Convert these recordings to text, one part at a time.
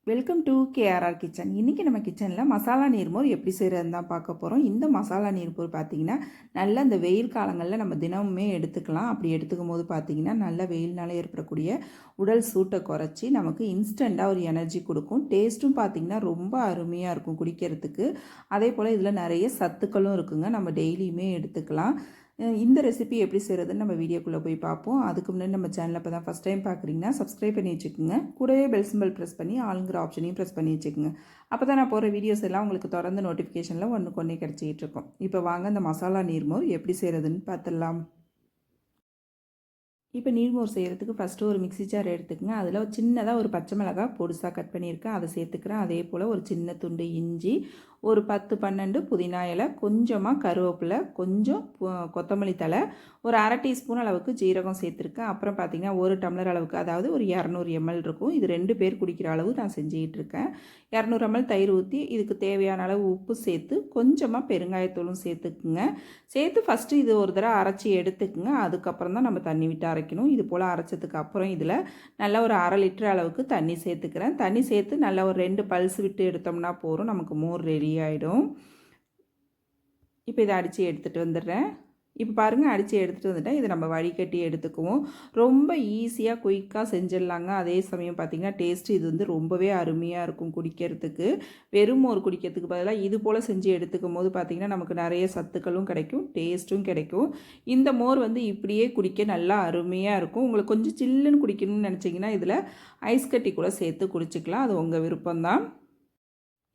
Welcome to KRR kitchen. இன்றைக்கி நம்ம கிச்சனில் மசாலா நீர்மோர் எப்படி செய்கிறதுன்னு தான் பார்க்க போகிறோம். இந்த மசாலா நீர்மோர் பார்த்திங்கன்னா நல்ல இந்த வெயில் காலங்களில் நம்ம தினமுமே எடுத்துக்கலாம். அப்படி எடுத்துக்கும் போது பார்த்திங்கன்னா நல்ல வெயில்னால ஏற்படக்கூடிய உடல் சூட்டை குறைச்சி நமக்கு இன்ஸ்டண்ட்டாக ஒரு எனர்ஜி கொடுக்கும். டேஸ்ட்டும் பார்த்திங்கன்னா ரொம்ப அருமையாக இருக்கும் குடிக்கிறதுக்கு. அதே போல் இதில் நிறைய சத்துக்களும் இருக்குங்க. நம்ம டெய்லியுமே எடுத்துக்கலாம். இந்த ரெசிபி எப்படி செய்கிறதுன்னு நம்ம வீடியோக்குள்ளே போய் பார்ப்போம். அதுக்கு முன்னாடி நம்ம சேனலில் இப்போ தான் ஃபஸ்ட் டைம் பார்க்குறீங்கன்னா சப்ஸ்கிரைப் பண்ணி வச்சுக்கோங்க. கூடவே பெல் சிம்பிள் ப்ரெஸ் பண்ணி ஆளுங்கிற ஆப்ஷனையும் ப்ரெஸ் பண்ணி வச்சுக்கோங்க. அப்போ தான் நான் போகிற வீடியோஸ் எல்லாம் உங்களுக்கு தொடர்ந்து நோட்டிஃபிகேஷனில் ஒன்றுக்கு ஒன்றே கிடச்சிக்கிட்டு இருக்கும். இப்போ வாங்க இந்த மசாலா நீர்மோர் எப்படி செய்கிறதுன்னு பார்த்துடலாம். இப்போ நீர்மோர் செய்கிறதுக்கு ஃபஸ்ட்டு ஒரு மிக்ஸி ஜார் எடுத்துக்கங்க. அதில் சின்னதாக ஒரு பச்சை மிளகாய் பொடிசாக கட் பண்ணியிருக்கேன், அதை சேர்த்துக்கிறேன். அதே போல் ஒரு சின்ன துண்டு இஞ்சி, ஒரு 10-12 புதினா இலை, கொஞ்சமாக கருவேப்பிலை, கொஞ்சம் கொத்தமல்லி தழை, ஒரு அரை டீஸ்பூன் அளவுக்கு ஜீரகம் சேர்த்துருக்கேன். அப்புறம் பார்த்திங்கன்னா ஒரு டம்ளர் அளவுக்கு, அதாவது ஒரு 200 ml இருக்கும். இது 2 பேர் குடிக்கிற அளவு நான் செஞ்சுக்கிட்டு இருக்கேன். 200 ml தயிர் ஊற்றி இதுக்கு தேவையான அளவு உப்பு சேர்த்து கொஞ்சமாக பெருங்காயத்தூளும் சேர்த்துக்குங்க. சேர்த்து ஃபஸ்ட்டு இது ஒரு தடவை அரைச்சி எடுத்துக்குங்க. அதுக்கப்புறம் தான் நம்ம தண்ணி விட்டு அரைக்கணும். இது போல் அரைச்சதுக்கு அப்புறம் இதில் நல்லா ஒரு 1/2 லிட்டர் அளவுக்கு தண்ணி சேர்த்துக்கிறேன். தண்ணி சேர்த்து நல்லா ஒரு 2 பல்ஸ் விட்டு எடுத்தோம்னா போதும், நமக்கு மோர் ரெடி ஆகிடும். இப்போ இதை அடித்து எடுத்துகிட்டு வந்துடுறேன். இப்போ பாருங்கள், அடித்து எடுத்துகிட்டு வந்துட்டேன். இதை நம்ம வடிகட்டி எடுத்துக்குவோம். ரொம்ப ஈஸியாக குயிக்காக செஞ்சிடலாங்க. அதே சமயம் பார்த்திங்கன்னா டேஸ்ட்டு இது வந்து ரொம்பவே அருமையாக இருக்கும் குடிக்கிறதுக்கு. வெறும் மோர் குடிக்கிறதுக்கு பதிலாக இது போல் செஞ்சு எடுத்துக்கும் போது பார்த்திங்கன்னா நமக்கு நிறைய சத்துக்களும் கிடைக்கும், டேஸ்ட்டும் கிடைக்கும். இந்த மோர் வந்து இப்படியே குடிக்க நல்லா அருமையாக இருக்கும். உங்களுக்கு கொஞ்சம் சில்லுன்னு குடிக்கணும்னு நினச்சிங்கன்னா இதில் ஐஸ் கட்டி கூட சேர்த்து குடிச்சிக்கலாம். அது உங்கள் விருப்பம்தான்.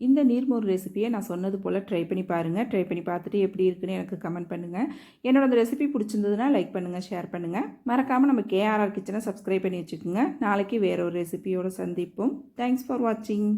இந்த நீர்மோர் ரெசிபியை நான் சொன்னது போல் ட்ரை பண்ணி பாருங்கள். ட்ரை பண்ணி பார்த்துட்டு எப்படி இருக்குன்னு எனக்கு கமெண்ட் பண்ணுங்கள். என்னோட அந்த ரெசிபி பிடிச்சிருந்ததுன்னா லைக் பண்ணுங்கள், ஷேர் பண்ணுங்கள். மறக்காமல் நம்ம கேஆர்ஆர் கிச்சனை சப்ஸ்கிரைப் பண்ணி வச்சுக்கோங்க. நாளைக்கு வேறு ஒரு ரெசிபியோடு சந்திப்போம். தேங்க்ஸ் ஃபார் வாட்சிங்.